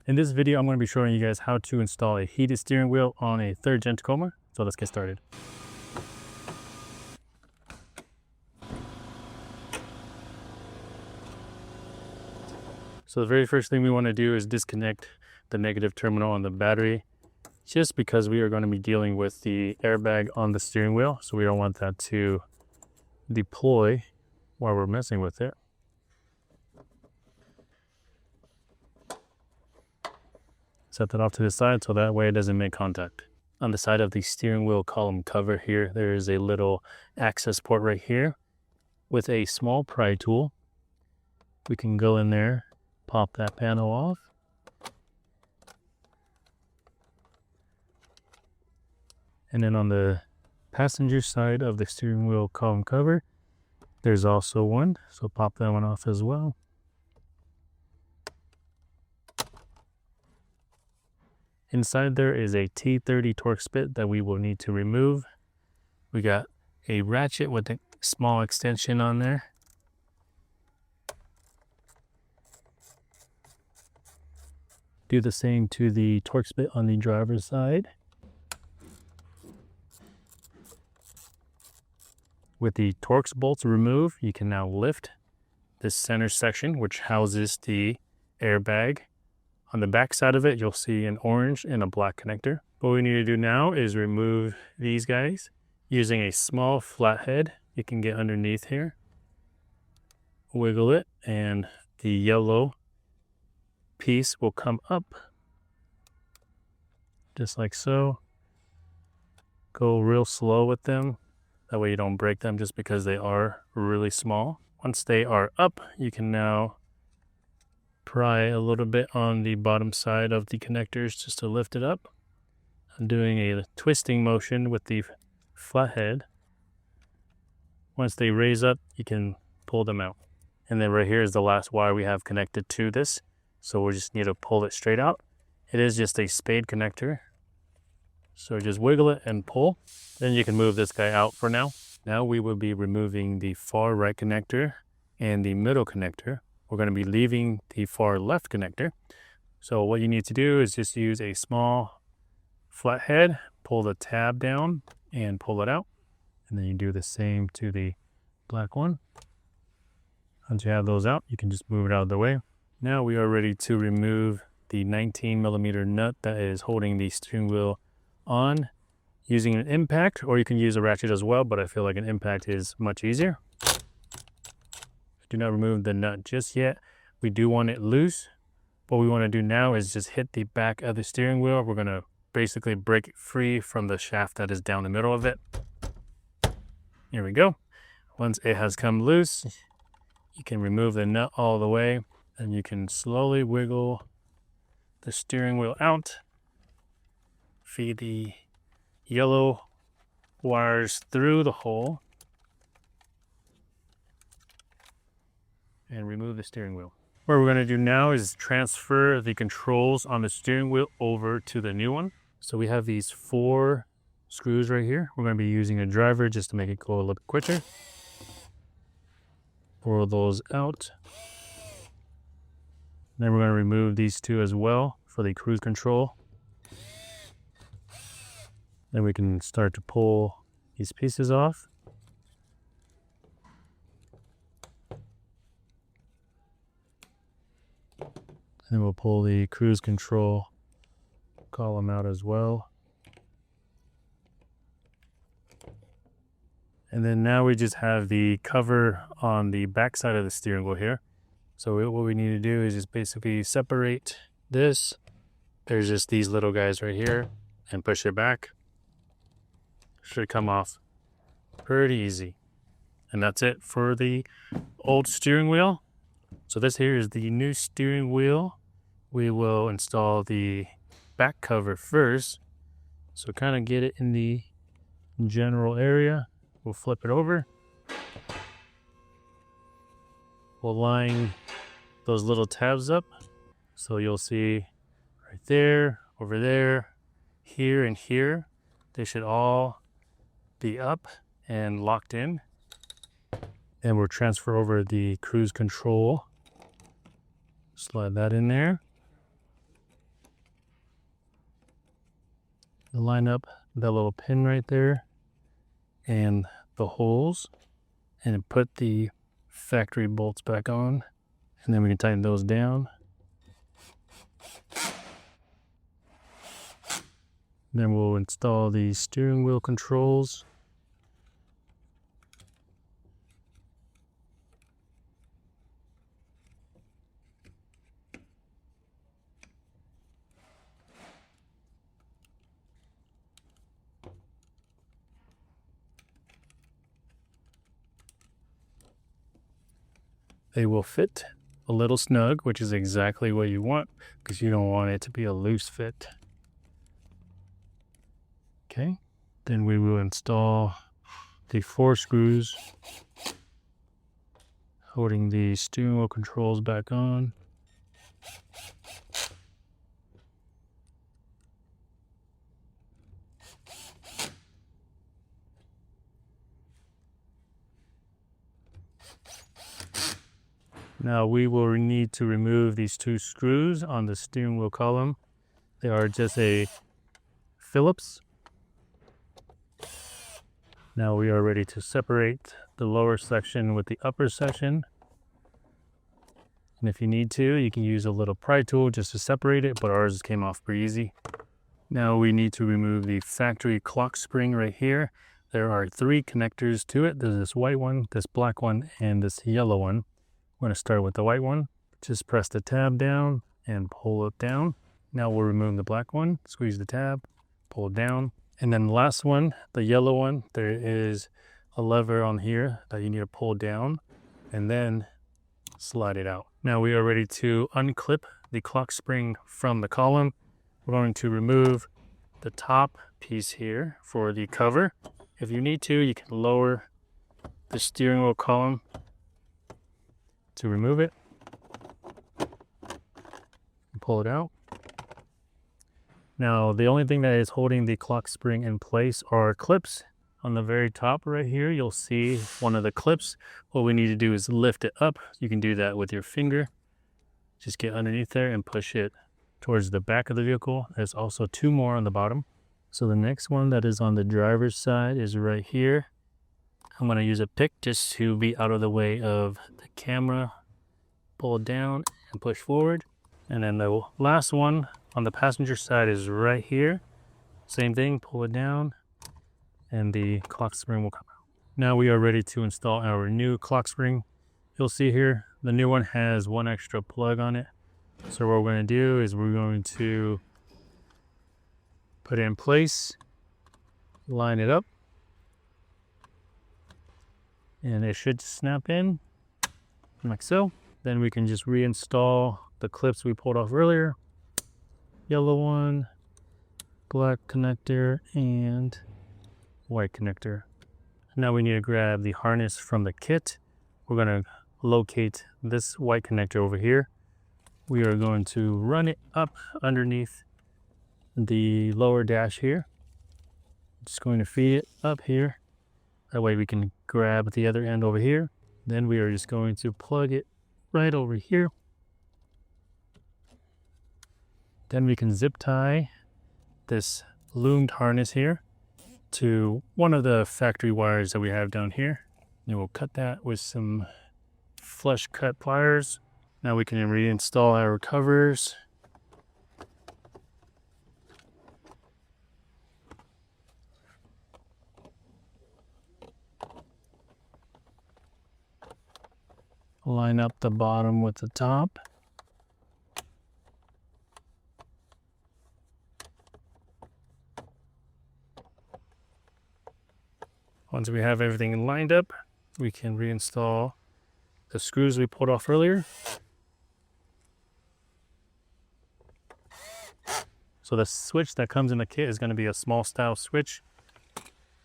In this video, I'm going to be showing you guys how to install a heated steering wheel on a 3rd gen Tacoma. So let's get started. So the very first thing we want to do is disconnect the negative terminal on the battery, just because we are going to be dealing with the airbag on the steering wheel. So we don't want that to deploy while we're messing with it. Set that off to the side so that way it doesn't make contact. On the side of the steering wheel column cover here, there is a little access port right here. With a small pry tool, we can go in there, pop that panel off. And then on the passenger side of the steering wheel column cover, there's also one, so pop that one off as well. Inside there is a T30 Torx bit that we will need to remove. We got a ratchet with a small extension on there. Do the same to the Torx bit on the driver's side. With the Torx bolts removed, you can now lift this center section, which houses the airbag. On the back side of it, you'll see an orange and a black connector. What we need to do now is remove these guys using a small flathead. You can get underneath here, wiggle it, and the yellow piece will come up just like so. Go real slow with them. That way you don't break them just because they are really small. Once they are up, you can now pry a little bit on the bottom side of the connectors just to lift it up. I'm doing a twisting motion with the flathead. Once they raise up, you can pull them out. And then right here is the last wire we have connected to this. So we just need to pull it straight out. It is just a spade connector. So just wiggle it and pull. Then you can move this guy out for now. Now we will be removing the far right connector and the middle connector. We're going to be leaving the far left connector. So what you need to do is just use a small flathead, pull the tab down and pull it out. And then you do the same to the black one. Once you have those out, you can just move it out of the way. Now we are ready to remove the 19mm nut that is holding the steering wheel on using an impact, or you can use a ratchet as well, but I feel like an impact is much easier. Do not remove the nut just yet. We do want it loose. What we want to do now is just hit the back of the steering wheel. We're going to basically break it free from the shaft that is down the middle of it. Here we go. Once it has come loose, you can remove the nut all the way, and you can slowly wiggle the steering wheel out. Feed the yellow wires through the hole and remove the steering wheel. What we're going to do now is transfer the controls on the steering wheel over to the new one. So we have these 4 screws right here. We're going to be using a driver just to make it go a little bit quicker. Pull those out. Then we're going to remove these 2 as well for the cruise control. Then we can start to pull these pieces off. And we'll pull the cruise control column out as well. And then now we just have the cover on the back side of the steering wheel here. So what we need to do is just basically separate this. There's just these little guys right here, and push it back. Should come off pretty easy. And that's it for the old steering wheel. So this here is the new steering wheel. We will install the back cover first. So kind of get it in the general area. We'll flip it over. We'll line those little tabs up. So you'll see right there, over there, here, and here. They should all be up and locked in. And we'll transfer over the cruise control. Slide that in there. line up that little pin right there and the holes and put the factory bolts back on, and then we can tighten those down. Then we'll install the steering wheel controls. They will fit a little snug, which is exactly what you want because you don't want it to be a loose fit. Okay, then we will install the 4 screws holding the steering wheel controls back on. Now we will need to remove these 2 screws on the steering wheel column. They are just a Phillips. Now we are ready to separate the lower section with the upper section. And if you need to, you can use a little pry tool just to separate it, but ours came off pretty easy. Now we need to remove the factory clock spring right here. There are 3 connectors to it. There's this white one, this black one, and this yellow one. We're going to start with the white one. Just press the tab down and pull it down. Now we'll remove the black one, squeeze the tab, pull it down. And then the last one, the yellow one, there is a lever on here that you need to pull down and then slide it out. Now we are ready to unclip the clock spring from the column. We're going to remove the top piece here for the cover. If you need to, you can lower the steering wheel column to remove it and pull it out. Now the only thing that is holding the clock spring in place are clips. On the very top right here, you'll see one of the clips. What we need to do is lift it up. You can do that with your finger. Just get underneath there and push it towards the back of the vehicle. There's also 2 more on the bottom. So the next one that is on the driver's side is right here. I'm going to use a pick just to be out of the way of the camera. Pull it down and push forward. And then the last one on the passenger side is right here. Same thing, pull it down and the clock spring will come out. Now we are ready to install our new clock spring. You'll see here, the new one has 1 extra plug on it. So what we're going to do is we're going to put it in place, line it up, and it should snap in like so. Then we can just reinstall the clips we pulled off earlier. Yellow one, black connector, and white connector. Now we need to grab the harness from the kit. We're going to locate this white connector over here. We are going to run it up underneath the lower dash here. Just going to feed it up here. That way we can grab the other end over here. Then we are just going to plug it right over here. Then we can zip tie this loomed harness here to one of the factory wires that we have down here. And we'll cut that with some flush cut pliers. Now we can reinstall our covers. Line up the bottom with the top. Once we have everything lined up, we can reinstall the screws we pulled off earlier. So the switch that comes in the kit is going to be a small style switch.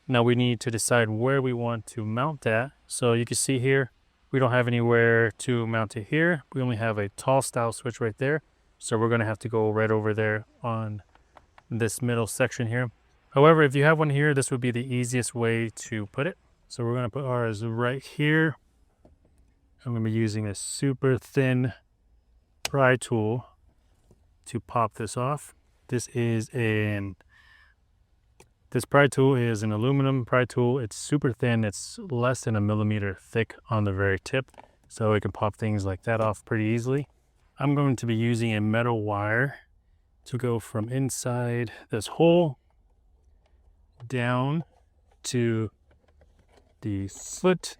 Now we need to decide where we want to mount that. So you can see here, we don't have anywhere to mount it here. We only have a tall style switch right there. So we're going to have to go right over there on this middle section here. However, if you have one here, this would be the easiest way to put it. So we're going to put ours right here. I'm going to be using a super thin pry tool to pop this off. This is an This pry tool is an aluminum pry tool. It's super thin. It's less than 1 millimeter thick on the very tip, so it can pop things like that off pretty easily. I'm going to be using a metal wire to go from inside this hole down to the foot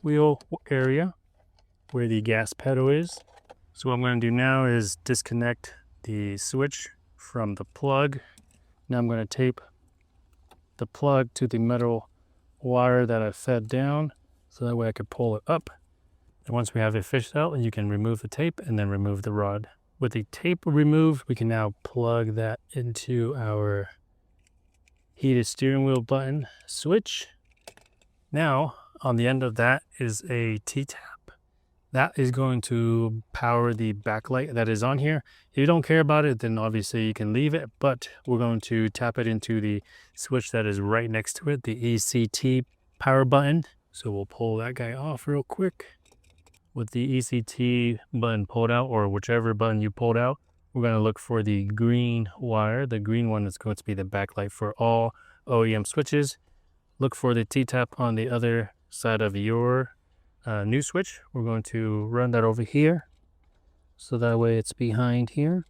wheel area where the gas pedal is. So what I'm going to do now is disconnect the switch from the plug. Now I'm going to tape the plug to the metal wire that I fed down, so that way I could pull it up. And once we have it fished out, you can remove the tape and then remove the rod. With the tape removed, we can now plug that into our heated steering wheel button switch. Now, on the end of that is a T-tap. That is going to power the backlight that is on here. If you don't care about it, then obviously you can leave it, but we're going to tap it into the switch that is right next to it, the ECT power button. So we'll pull that guy off real quick. With the ECT button pulled out, or whichever button you pulled out, we're going to look for the green wire. The green one is going to be the backlight for all OEM switches. Look for the T-tap on the other side of your new switch. We're going to run that over here, so that way it's behind here.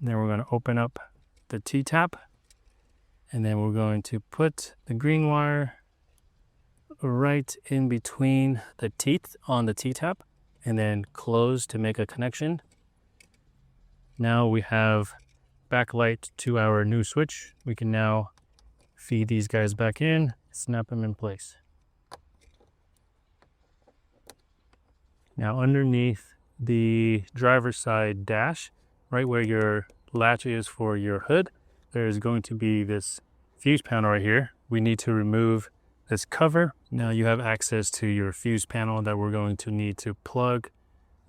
Then we're going to open up the T-tap, and then we're going to put the green wire right in between the teeth on the T-tap, and then close to make a connection. Now we have backlight to our new switch. We can now feed these guys back in, snap them in place. Now underneath the driver's side dash, right where your latch is for your hood, there's going to be this fuse panel right here. We need to remove this cover. Now you have access to your fuse panel that we're going to need to plug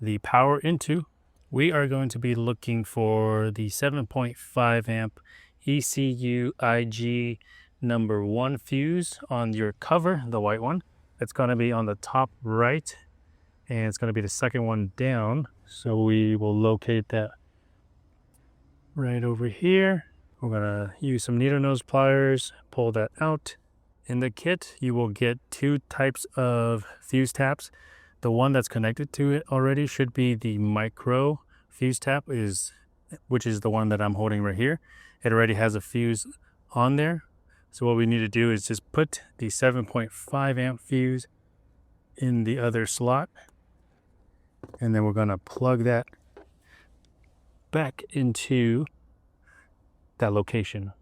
the power into. We are going to be looking for the 7.5 amp ECU IG number 1 fuse on your cover, the white one. It's going to be on the top right, and it's going to be the second one down. So we will locate that right over here. We're going to use some needle nose pliers, pull that out. In the kit, you will get 2 types of fuse taps. The one that's connected to it already should be the micro fuse tap, which is the one that I'm holding right here. It already has a fuse on there. So what we need to do is just put the 7.5 amp fuse in the other slot, and then we're going to plug that back into that location.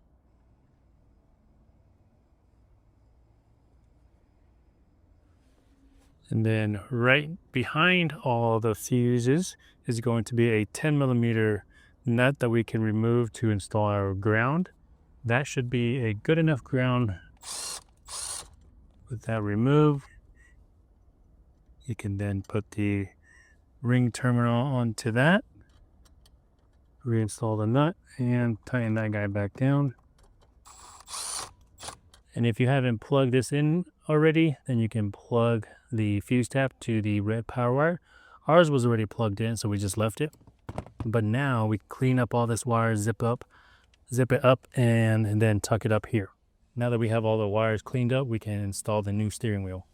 And then right behind all the fuses is going to be a 10 millimeter nut that we can remove to install our ground. That should be a good enough ground. With that removed, you can then put the ring terminal onto that, reinstall the nut, and tighten that guy back down. And if you haven't plugged this in already, then you can plug the fuse tap to the red power wire. Ours was already plugged in, so we just left it. But now we clean up all this wire, zip it up, and then tuck it up here. Now that we have all the wires cleaned up, we can install the new steering wheel.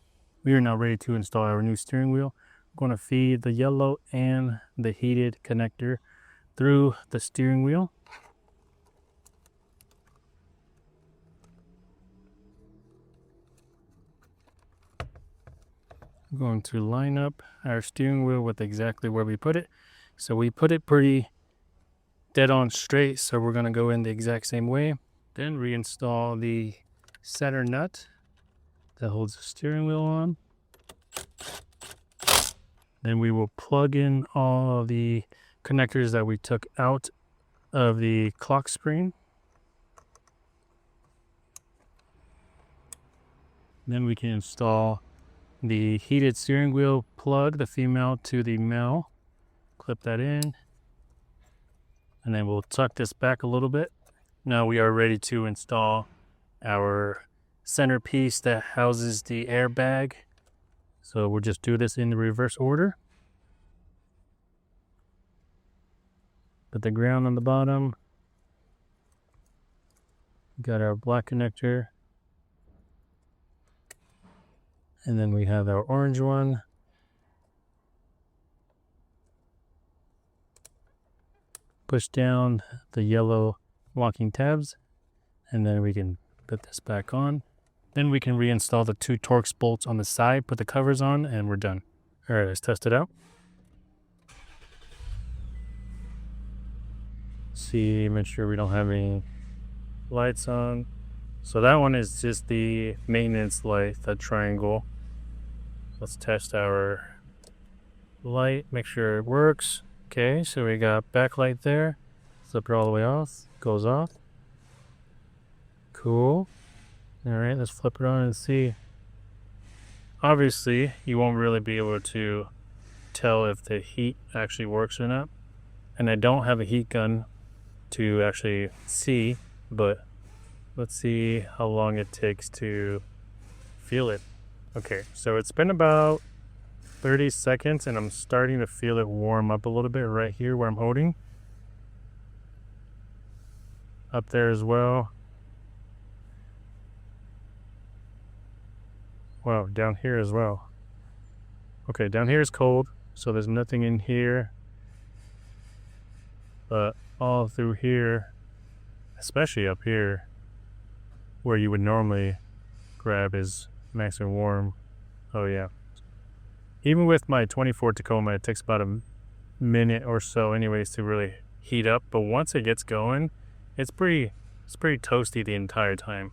We are now ready to install our new steering wheel. I'm going to feed the yellow and the heated connector through the steering wheel. I'm going to line up our steering wheel with exactly where we put it. So we put it pretty dead on straight, so we're going to go in the exact same way. Then reinstall the center nut that holds the steering wheel on. Then we will plug in all of the connectors that we took out of the clock spring. Then we can install the heated steering wheel plug, the female to the male. Clip that in. And then we'll tuck this back a little bit. Now we are ready to install our centerpiece that houses the airbag. So we'll just do this in the reverse order. Put the ground on the bottom. Got our black connector. And then we have our orange one. Push down the yellow locking tabs, and then we can put this back on. Then we can reinstall the 2 Torx bolts on the side, put the covers on, and we're done. All right, let's test it out. See, make sure we don't have any lights on. So that one is just the maintenance light, that triangle. Let's test our light, make sure it works. Okay, so we got backlight there. Flip it all the way off, goes off. Cool. All right, let's flip it on and see. Obviously, you won't really be able to tell if the heat actually works or not. And I don't have a heat gun to actually see, but let's see how long it takes to feel it. Okay, so it's been about 30 seconds and I'm starting to feel it warm up a little bit right here where I'm holding. Up there as well. Wow, down here as well. Okay, down here is cold, so there's nothing in here. But all through here, especially up here, where you would normally grab, is nice and warm. Oh yeah. Even with my 24 Tacoma, it takes about a minute or so anyways to really heat up. But once it gets going, it's pretty toasty the entire time.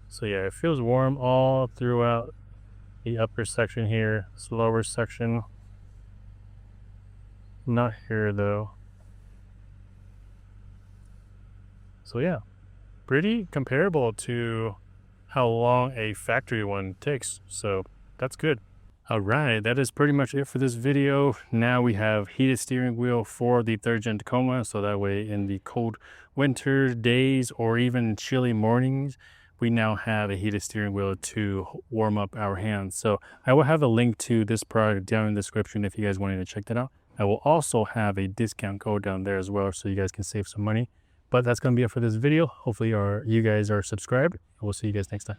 So yeah, it feels warm all throughout the upper section here, this lower section. Not here though. So yeah, pretty comparable to how long a factory one takes. So that's good. All right, that is pretty much it for this video. Now we have heated steering wheel for the 3rd gen Tacoma, so that way in the cold winter days or even chilly mornings, we now have a heated steering wheel to warm up our hands. So I will have a link to this product down in the description if you guys wanted to check that out. I will also have a discount code down there as well, so you guys can save some money. But that's going to be it for this video. Hopefully you guys are subscribed. We'll see you guys next time.